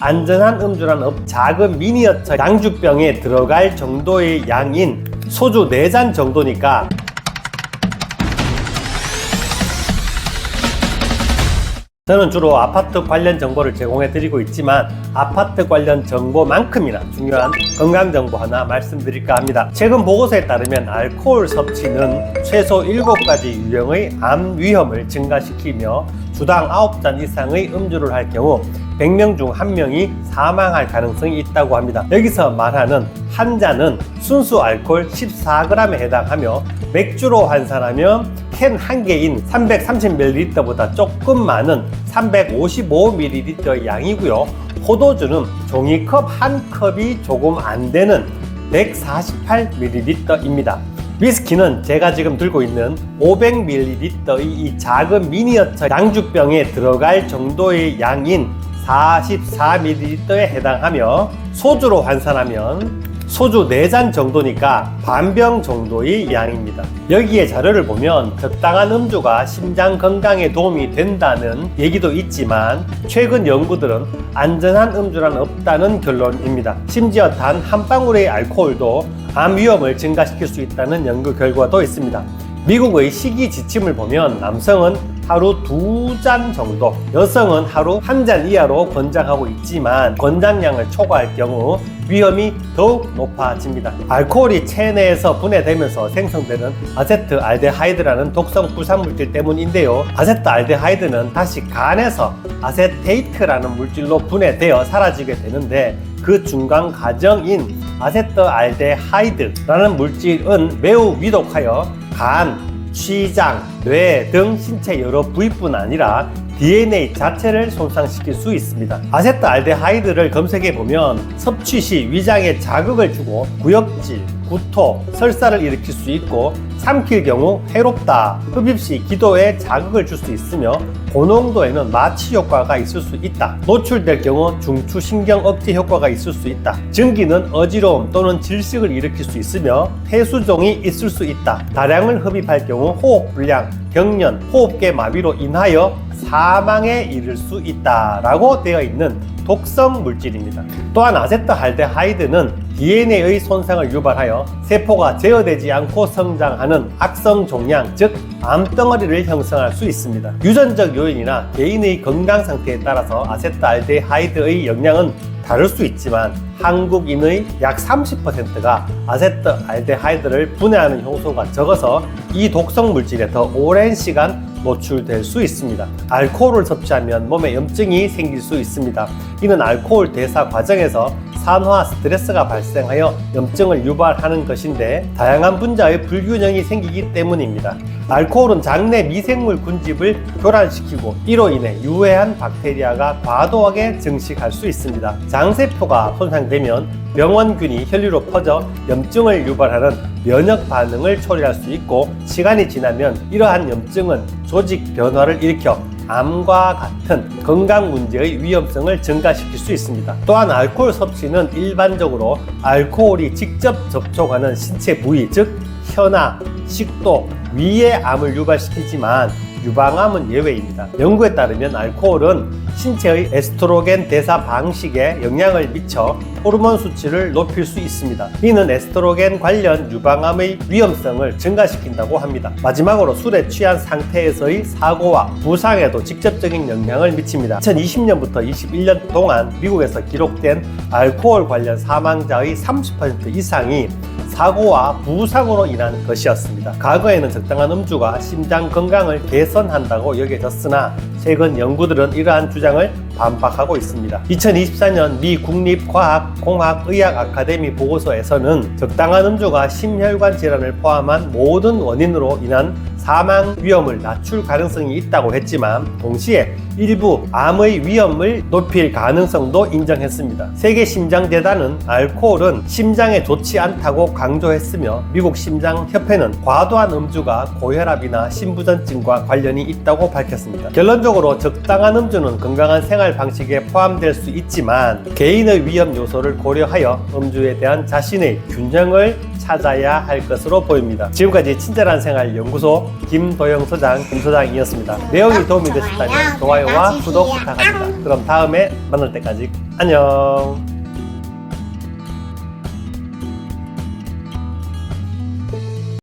안전한 음주라는 작은 미니어처 양주병에 들어갈 정도의 양인 소주 4잔 정도니까 저는 주로 아파트 관련 정보를 제공해 드리고 있지만 아파트 관련 정보만큼이나 중요한 건강 정보 하나 말씀드릴까 합니다. 최근 보고서에 따르면 알코올 섭취는 최소 7가지 유형의 암 위험을 증가시키며 주당 9잔 이상의 음주를 할 경우 100명 중 1명이 사망할 가능성이 있다고 합니다. 여기서 말하는 한 잔은 순수 알코올 14g에 해당하며 맥주로 환산하면 캔 한 개인 330ml보다 조금 많은 355ml 양이고요. 포도주는 종이컵 한 컵이 조금 안 되는 148ml입니다. 위스키는 제가 지금 들고 있는 500ml의 이 작은 미니어처 양주병에 들어갈 정도의 양인 44ml에 해당하며 소주로 환산하면 소주 4잔 정도니까 반병 정도의 양입니다. 여기에 자료를 보면 적당한 음주가 심장 건강에 도움이 된다는 얘기도 있지만 최근 연구들은 안전한 음주란 없다는 결론입니다. 심지어 단 한 방울의 알코올도 암 위험을 증가시킬 수 있다는 연구 결과도 있습니다. 미국의 식이 지침을 보면 남성은 하루 2잔 정도, 여성은 하루 1잔 이하로 권장하고 있지만 권장량을 초과할 경우 위험이 더욱 높아집니다. 알코올이 체내에서 분해되면서 생성되는 아세트알데하이드라는 독성 부산물질 때문인데요. 아세트알데하이드는 다시 간에서 아세테이트라는 물질로 분해되어 사라지게 되는데 그 중간 과정인 아세트알데하이드라는 물질은 매우 위독하여 간, 췌장, 뇌 등 신체 여러 부위뿐 아니라 DNA 자체를 손상시킬 수 있습니다. 아세트알데하이드를 검색해 보면 섭취 시 위장에 자극을 주고 구역질, 구토, 설사를 일으킬 수 있고 삼킬 경우 해롭다, 흡입 시 기도에 자극을 줄 수 있으며 고농도에는 마취 효과가 있을 수 있다, 노출될 경우 중추신경 억제 효과가 있을 수 있다, 증기는 어지러움 또는 질식을 일으킬 수 있으며 폐수종이 있을 수 있다, 다량을 흡입할 경우 호흡불량, 경련, 호흡계 마비로 인하여 사망에 이를 수 있다라고 되어 있는 독성 물질입니다. 또한 아세트알데하이드는 DNA의 손상을 유발하여 세포가 제어되지 않고 성장하는 악성 종양, 즉 암덩어리를 형성할 수 있습니다. 유전적 요인이나 개인의 건강 상태에 따라서 아세트알데하이드의 영향은 다를 수 있지만 한국인의 약 30%가 아세트알데하이드를 분해하는 효소가 적어서 이 독성 물질에 더 오랜 시간 노출될 수 있습니다. 알코올을 섭취하면 몸에 염증이 생길 수 있습니다. 이는 알코올 대사 과정에서 산화 스트레스가 발생하여 염증을 유발하는 것인데 다양한 분자의 불균형이 생기기 때문입니다. 알코올은 장내 미생물 군집을 교란시키고 이로 인해 유해한 박테리아가 과도하게 증식할 수 있습니다. 장세포가 손상되면 병원균이 혈류로 퍼져 염증을 유발하는 면역 반응을 초래할 수 있고 시간이 지나면 이러한 염증은 조직 변화를 일으켜 암과 같은 건강 문제의 위험성을 증가시킬 수 있습니다. 또한 알코올 섭취는 일반적으로 알코올이 직접 접촉하는 신체 부위, 즉 혀나 식도, 위의 암을 유발시키지만 유방암은 예외입니다. 연구에 따르면 알코올은 신체의 에스트로겐 대사 방식에 영향을 미쳐 호르몬 수치를 높일 수 있습니다. 이는 에스트로겐 관련 유방암의 위험성을 증가시킨다고 합니다. 마지막으로 술에 취한 상태에서의 사고와 부상에도 직접적인 영향을 미칩니다. 2020년부터 21년 동안 미국에서 기록된 알코올 관련 사망자의 30% 이상이 사고와 부상으로 인한 것이었습니다. 과거에는 적당한 음주가 심장 건강을 개선한다고 여겨졌으나 최근 연구들은 이러한 주장을 반박하고 있습니다. 2024년 미 국립과학공학의학 아카데미 보고서에서는 적당한 음주가 심혈관 질환을 포함한 모든 원인으로 인한 사망 위험을 낮출 가능성이 있다고 했지만 동시에 일부 암의 위험을 높일 가능성도 인정했습니다. 세계심장재단은 알코올은 심장에 좋지 않다고 강조했으며 미국 심장협회는 과도한 음주가 고혈압이나 심부전증과 관련이 있다고 밝혔습니다. 결론적으로 적당한 음주는 건강한 생활 방식에 포함될 수 있지만 개인의 위험 요소를 고려하여 음주에 대한 자신의 균형을 찾아야 할 것으로 보입니다. 지금까지 친절한 생활 연구소 김도영 소장, 김 소장이었습니다. 내용이 도움이 되셨다면 좋아요와 구독 부탁합니다. 그럼 다음에 만날 때까지 안녕.